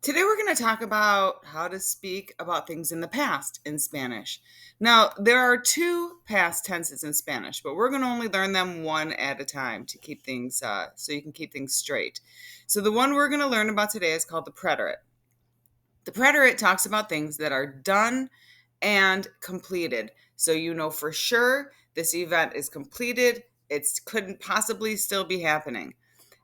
Today we're going to talk about how to speak about things in the past in Spanish. Now, there are two past tenses in Spanish, but we're going to only learn them one at a time to keep things so you can keep things straight. So the one we're going to learn about today is called the preterite. The preterite talks about things that are done and completed. So you know for sure this event is completed. It couldn't possibly still be happening.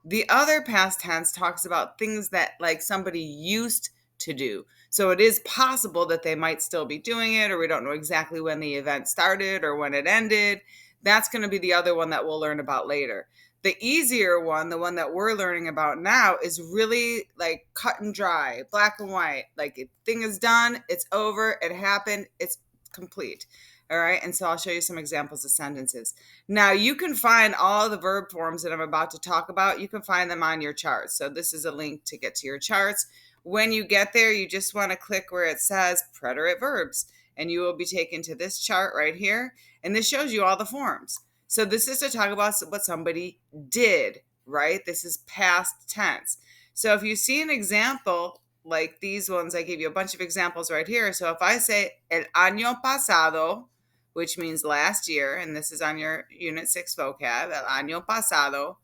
The other past tense talks about things that like somebody used to do. So it is possible that they might still be doing it, or we don't know exactly when the event started or when it ended. That's going to be the other one that we'll learn about later. The easier one, the one that we're learning about now, is really like cut and dry, black and white. Like thing is done, it's over, it happened, it's complete. All right. And so I'll show you some examples of sentences. Now you can find all the verb forms that I'm about to talk about. You can find them on your charts. So this is a link to get to your charts. When you get there, you just want to click where it says preterite verbs, and you will be taken to this chart right here. And this shows you all the forms. So this is to talk about what somebody did, right? This is past tense. So if you see an example like these ones, I gave you a bunch of examples right here. So if I say el año pasado, which means last year, and this is on your Unit 6 vocab, el año pasado,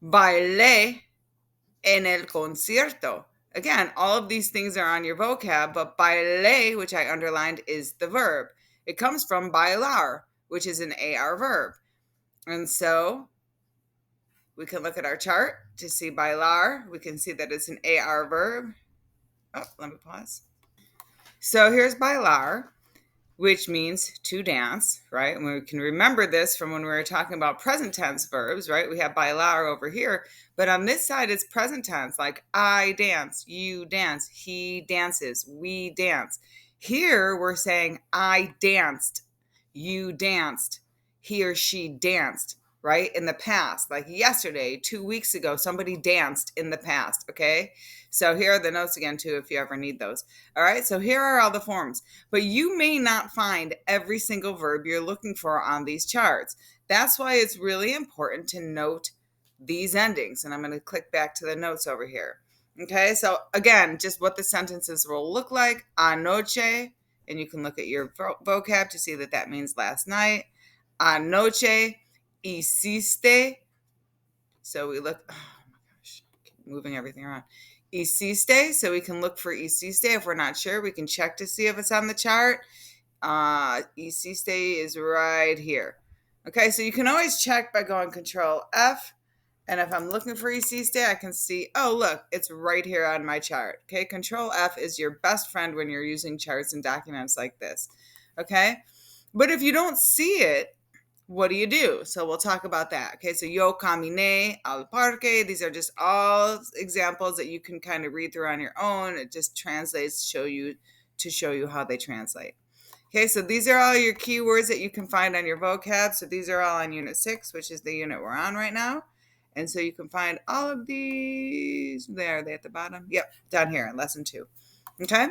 bailé en el concierto. Again, all of these things are on your vocab, but bailé, which I underlined, is the verb. It comes from bailar, which is an AR verb. And so we can look at our chart to see bailar. We can see that it's an AR verb. Oh, let me pause. So here's bailar, which means to dance, right? And we can remember this from when we were talking about present tense verbs, right? We have bailar over here, but on this side it's present tense, like I dance, you dance, he dances, we dance. Here we're saying I danced, you danced, he or she danced, right? In the past, like yesterday, 2 weeks ago, somebody danced in the past, okay? So here are the notes again too, if you ever need those. All right, so here are all the forms, but you may not find every single verb you're looking for on these charts. That's why it's really important to note these endings. And I'm going to click back to the notes over here. Okay, so again, just what the sentences will look like. Anoche, and you can look at your vocab to see that that means last night. Anoche hiciste. So we look, oh my gosh, moving everything around. Hiciste, so we can look for hiciste. If we're not sure, we can check to see if it's on the chart. Hiciste is right here. Okay, so you can always check by going Control F. And if I'm looking for hiciste, I can see, oh, look, it's right here on my chart. Okay, Control F is your best friend when you're using charts and documents like this. Okay, but if you don't see it, what do you do? So we'll talk about that. Okay, so yo caminé al parque. These are just all examples that you can kind of read through on your own. It just translates to show you how they translate. Okay, so these are all your keywords that you can find on your vocab. So these are all on Unit 6, which is the unit we're on right now. And so you can find all of these. There, are they at the bottom? Yep, down here in Lesson 2. Okay?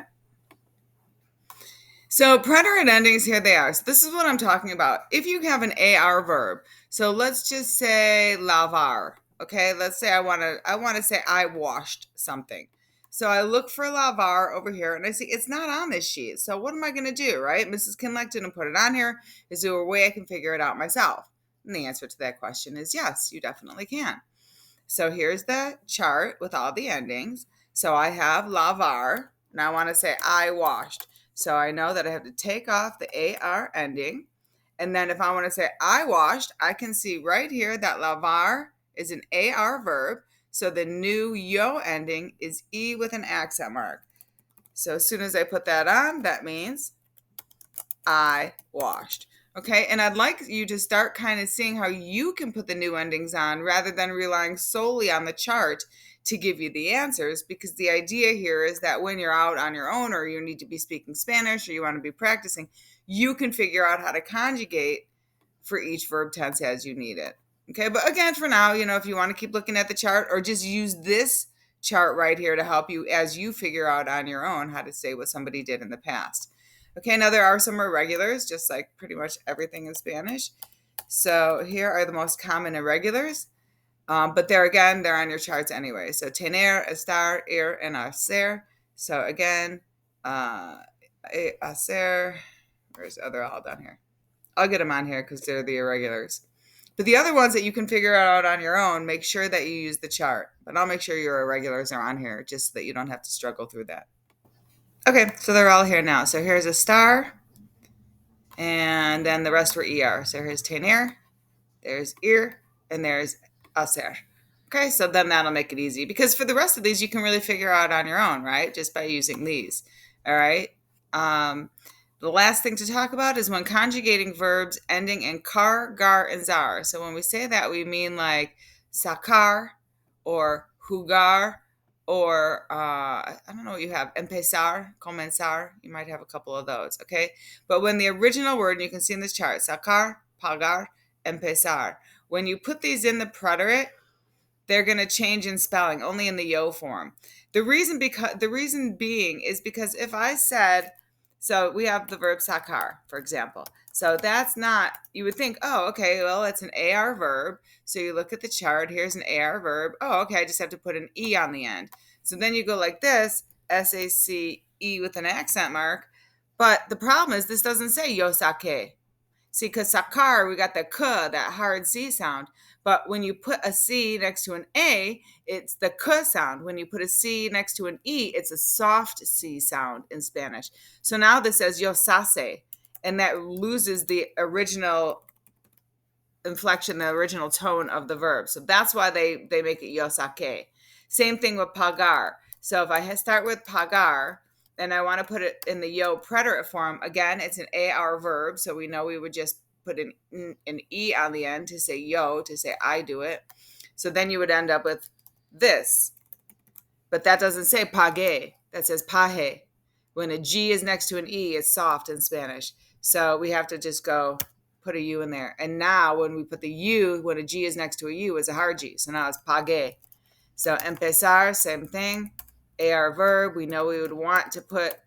So preterite endings, here they are. So this is what I'm talking about. If you have an AR verb, so let's just say lavar. Okay, let's say I want to say I washed something. So I look for lavar over here and I see it's not on this sheet. So what am I going to do, right? Mrs. Kinleck didn't put it on here. Is there a way I can figure it out myself? And the answer to that question is yes, you definitely can. So here's the chart with all the endings. So I have lavar, and I want to say I washed. So I know that I have to take off the AR ending. And then if I want to say I washed, I can see right here that lavar is an AR verb. So the new yo ending is E with an accent mark. So as soon as I put that on, that means I washed. Okay, and I'd like you to start kind of seeing how you can put the new endings on rather than relying solely on the chart to give you the answers, because the idea here is that when you're out on your own or you need to be speaking Spanish or you want to be practicing, you can figure out how to conjugate for each verb tense as you need it. Okay, but again, for now, if you want to keep looking at the chart or just use this chart right here to help you as you figure out on your own how to say what somebody did in the past. Okay, now there are some irregulars, just like pretty much everything in Spanish. So here are the most common irregulars. But there again, they're on your charts anyway. So tener, estar, ir, and hacer. So again, hacer. Where's the other all down here? I'll get them on here because they're the irregulars. But the other ones that you can figure out on your own, make sure that you use the chart. But I'll make sure your irregulars are on here just so that you don't have to struggle through that. Okay, so they're all here now. So here's a star, and then the rest were ER. So here's tener, there's ir, and there's hacer. Okay, so then that'll make it easy because for the rest of these, you can really figure out on your own, right? Just by using these. All right. The last thing to talk about is when conjugating verbs ending in car, gar, and zar. So when we say that, we mean like sacar or jugar or I don't know what you have, empezar, comenzar. You might have a couple of those, okay? But when the original word, and you can see in this chart, sacar, pagar, empezar. When you put these in the preterite, they're going to change in spelling, only in the yo form. The reason being is because if I said, so we have the verb sacar, for example. So that's not, you would think, oh, okay, well, it's an AR verb. So you look at the chart, here's an AR verb. Oh, okay, I just have to put an E on the end. So then you go like this, S-A-C-E with an accent mark. But the problem is this doesn't say yo sake. See, because sakar, we got the k, that hard C sound. But when you put a C next to an A, it's the k sound. When you put a C next to an E, it's a soft C sound in Spanish. So now this says yo sase, and that loses the original inflection, the original tone of the verb. So that's why they make it yo sake. Same thing with pagar. So if I start with pagar, and I want to put it in the yo preterite form, again, it's an AR verb, so we know we would just put an E on the end to say yo, to say I do it. So then you would end up with this. But that doesn't say pague, that says paje. When a G is next to an E, it's soft in Spanish. So we have to just go put a U in there. And now when we put the U, when a G is next to a U, it's a hard G. So now it's pague. So empezar, same thing. AR verb, we know we would want to put,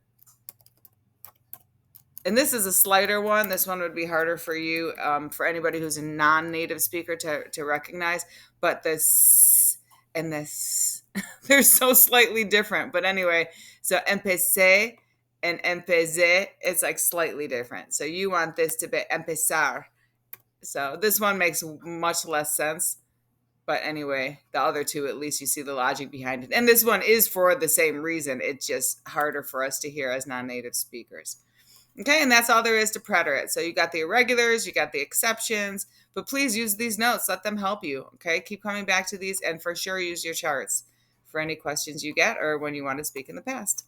and this is a slighter one. This one would be harder for you, for anybody who's a non-native speaker to recognize. But this and this, they're so slightly different. But anyway, so empecé and empecé, it's like slightly different. So you want this to be empezar. So this one makes much less sense. But anyway, the other two, at least you see the logic behind it. And this one is for the same reason. It's just harder for us to hear as non-native speakers. Okay, and that's all there is to preterite. So you got the irregulars, you got the exceptions, but please use these notes. Let them help you. Okay, keep coming back to these, and for sure use your charts for any questions you get or when you want to speak in the past.